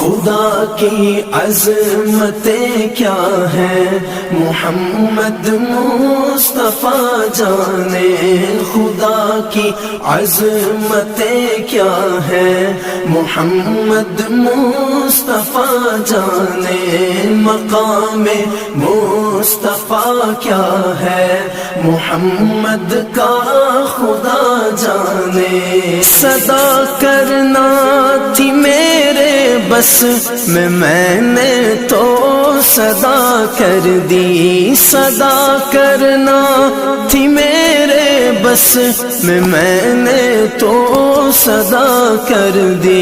खुदा की अज़मतें क्या है मोहम्मद मुस्तफ़ा जाने। खुदा की अज़मतें क्या है मोहम्मद मुस्तफ़ा जाने। मक़ामे मुस्तफ़ा क्या है मोहम्मद का खुदा जाने। सदा करना थी मेरे बस में मैंने तो सदा कर दी। सदा करना थी मेरे बस में मैंने तो सदा कर दी।